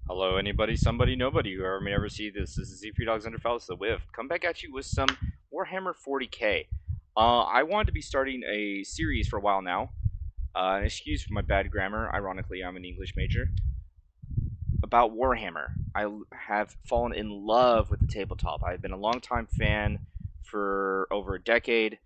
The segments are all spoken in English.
Hello, anybody, somebody, nobody, whoever may ever see this. This is Z3 Dogs Under Fellas the Whiff. Come back at you with some Warhammer 40k. I wanted to be starting a series for a while now. An excuse for my bad grammar. Ironically, I'm an English major. About Warhammer. I have fallen in love with the tabletop. I've been a longtime fan for over a decade,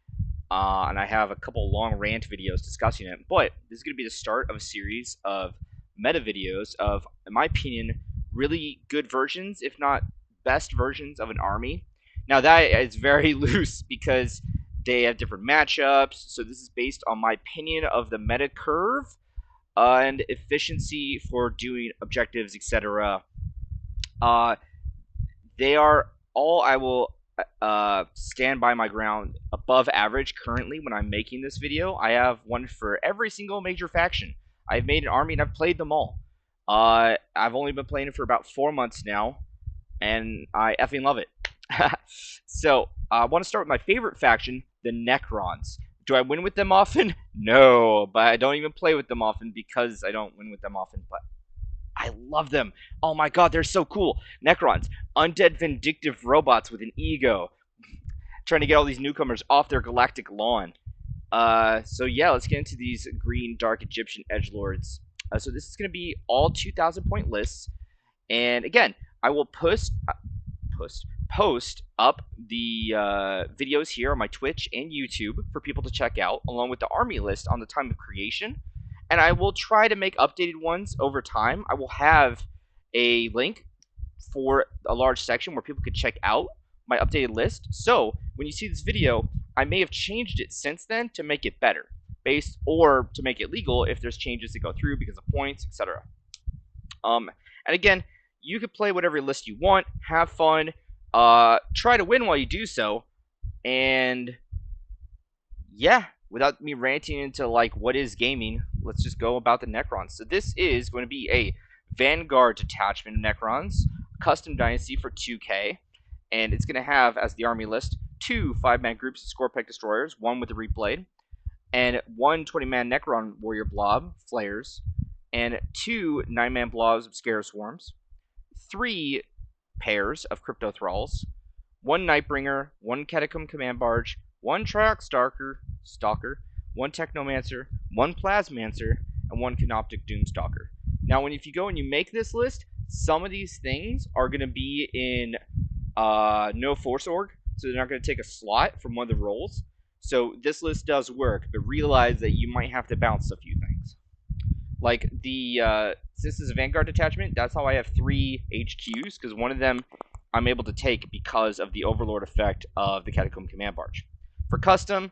and I have a couple long rant videos discussing it. But this is going to be the start of a series of meta videos of, in my opinion, really good versions, if not best versions of an army. Now that is very loose because they have different matchups. So this is based on my opinion of the meta curve and efficiency for doing objectives, etc. Uh, they are all I will stand by my ground above average currently when I'm making this video. I have one for every single major faction. I've made an army and I've played them all. I've only been playing it for about 4 months now, and I effing love it. So, I want to start with my favorite faction, the Necrons. Do I win with them often? No, but I don't even play with them often because I don't win with them often. But I love them. Oh my god, they're so cool. Necrons, undead vindictive robots with an ego, trying to get all these newcomers off their galactic lawn. So yeah, let's get into these green dark Egyptian edgelords. So this is going to be all 2,000 point lists, and again, I will post up the videos here on my Twitch and YouTube for people to check out, along with the army list on the time of creation. And I will try to make updated ones over time. I will have a link for a large section where people could check out my updated list. So when you see this video, I may have changed it since then to make it better, based or to make it legal if there's changes that go through because of points, etc. And again, you could play whatever list you want, have fun, try to win while you do so, and yeah, without me ranting into like what is gaming, let's just go about the Necrons. So this is going to be a Vanguard detachment of Necrons, custom dynasty for 2K, and it's going to have as the army list 2 5-man groups of Scorpec destroyers, one with a Reap Blade, and one 20-man Necron warrior blob, flares, and 2 9-man blobs of Scare Swarms, 3 pairs of Crypto Thralls, 1 Nightbringer, 1 Catacomb Command Barge, 1 Triarch Stalker, 1 Technomancer, 1 Plasmancer, and 1 Canoptic Doomstalker. Now, if you go and you make this list, some of these things are going to be in no Force Org, so they're not going to take a slot from one of the roles. So this list does work, but realize that you might have to bounce a few things. Like since this is a Vanguard detachment, that's how I have 3 HQs, because one of them I'm able to take because of the Overlord effect of the Catacomb Command Barge. For custom,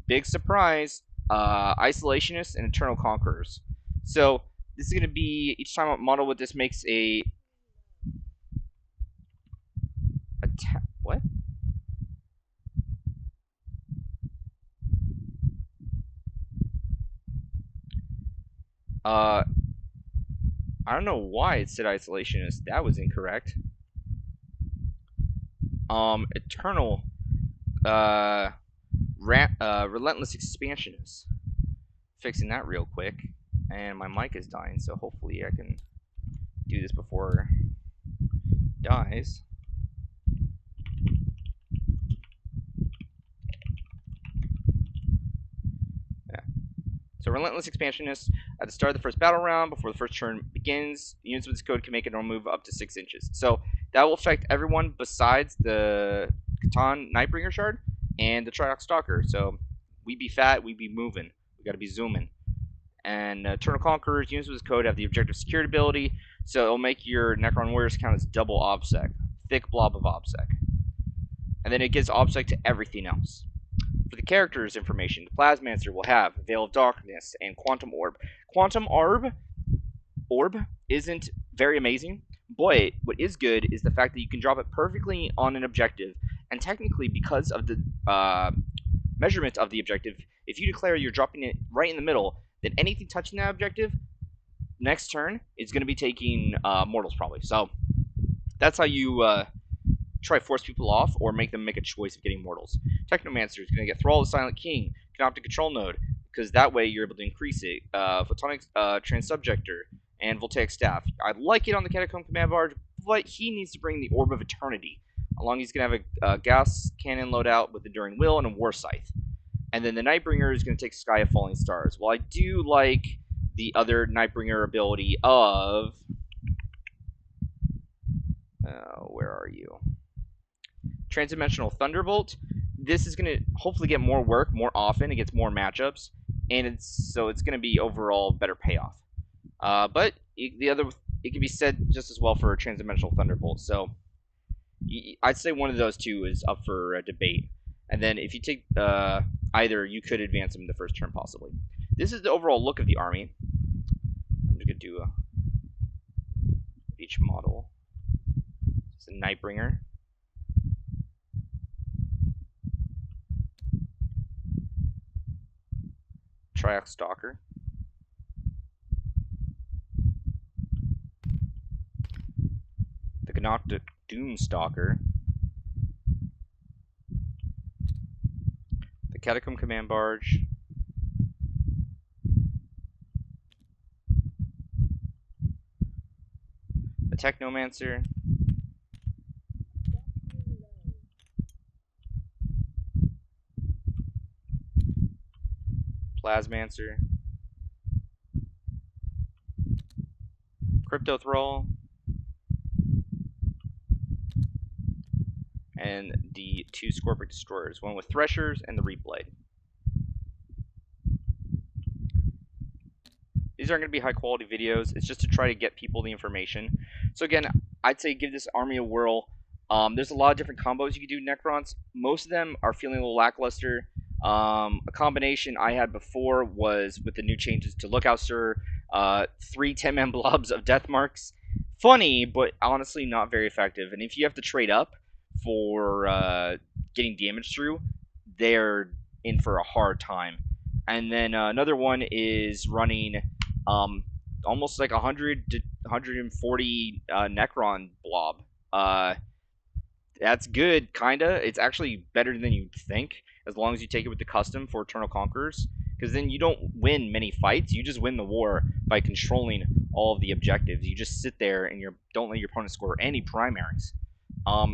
big surprise, Isolationists and Eternal Conquerors. So this is going to be, each time a model with this makes a what? I don't know why it said Isolationist. That was incorrect. Eternal, Relentless Expansionist. Fixing that real quick. And my mic is dying, so hopefully I can do this before it dies. Yeah. So Relentless Expansionist, at the start of the first battle round, before the first turn begins, units with this code can make a normal move up to 6 inches. So that will affect everyone besides the Catan Nightbringer Shard and the Triarch Stalker. So we be fat, we be moving. We gotta be zooming. And Eternal Conquerors, units with this code have the objective security ability, so it'll make your Necron Warriors count as double obsec. Thick blob of obsec. And then it gives obsec to everything else. For the characters information, the Plasmancer will have Veil of Darkness and Quantum Orb. Quantum Orb isn't very amazing, but what is good is the fact that you can drop it perfectly on an objective, and technically because of the measurement of the objective, if you declare you're dropping it right in the middle, then anything touching that objective next turn is going to be taking mortals probably. So that's how you try to force people off or make them make a choice of getting mortals. Technomancer is going to get Thrall of the Silent King, Canoptic Control Node, because that way you're able to increase it. Photonic Transsubjector and voltaic staff. I like it on the Catacomb Command Barge, but he needs to bring the Orb of Eternity. Along, he's going to have a gas cannon loadout with Enduring Will and a War Scythe. And then the Nightbringer is going to take Sky of Falling Stars. Well, I do like the other Nightbringer ability of... where are you? Transdimensional Thunderbolt. This is going to hopefully get more work more often. It gets more matchups. And it's going to be overall better payoff. But it can be said just as well for a Transdimensional Thunderbolt. So I'd say one of those two is up for debate. And then if you take either, you could advance them in the first turn possibly. This is the overall look of the army. I'm just going to do each model. It's a Nightbringer. Triax Stalker. The Gnoctic Doomstalker. The Catacomb Command Barge. The Technomancer. Plasmancer. Crypto Thrall. And the two Scorpic Destroyers, one with Threshers and the Reblade. These aren't going to be high quality videos. It's just to try to get people the information. So again, I'd say give this army a whirl. There's a lot of different combos you can do Necrons. Most of them are feeling a little lackluster. A combination I had before was with the new changes to Lookout Sir, 3 10-man blobs of Death Marks. Funny, but honestly not very effective. And if you have to trade up for getting damage through, they're in for a hard time. And then another one is running almost like 100 to 140 Necron blob. That's good, kinda. It's actually better than you think, as long as you take it with the custom for Eternal Conquerors. Because then you don't win many fights, you just win the war by controlling all of the objectives. You just sit there and don't let your opponent score any primaries.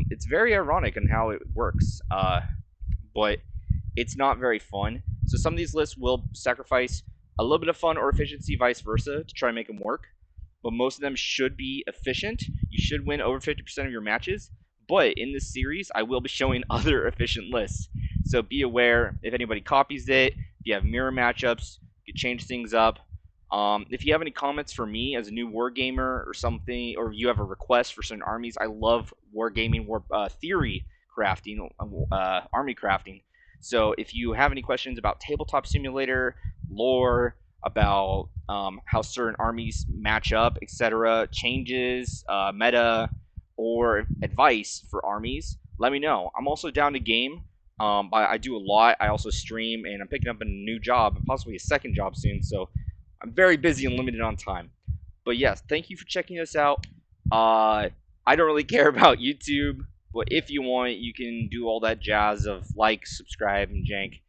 It's very ironic in how it works, but it's not very fun. So some of these lists will sacrifice a little bit of fun or efficiency, vice versa, to try and make them work. But most of them should be efficient. You should win over 50% of your matches. But in this series, I will be showing other efficient lists. So be aware if anybody copies it, if you have mirror matchups, you can change things up. If you have any comments for me as a new wargamer or something, or you have a request for certain armies, I love wargaming, theory crafting, army crafting. So if you have any questions about Tabletop Simulator, lore, about how certain armies match up, etc., changes, meta, or advice for armies, let me know. I'm also down to game. I do a lot. I also stream, and I'm picking up a new job, and possibly a second job soon, so I'm very busy and limited on time. But yes, thank you for checking us out. I don't really care about YouTube, but if you want, you can do all that jazz of like, subscribe, and jank.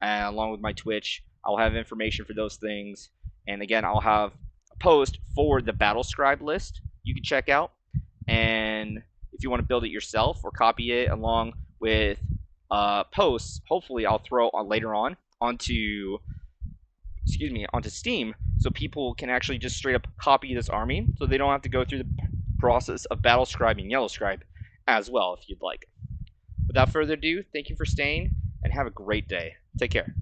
And along with my Twitch, I'll have information for those things. And again, I'll have a post for the Battle Scribe list you can check out. And if you want to build it yourself or copy it along with posts, hopefully I'll throw later on onto Steam, so people can actually just straight up copy this army, so they don't have to go through the process of Battle Scribe and Yellow Scribe as well, if you'd like. Without further ado, thank you for staying, and have a great day. Take care.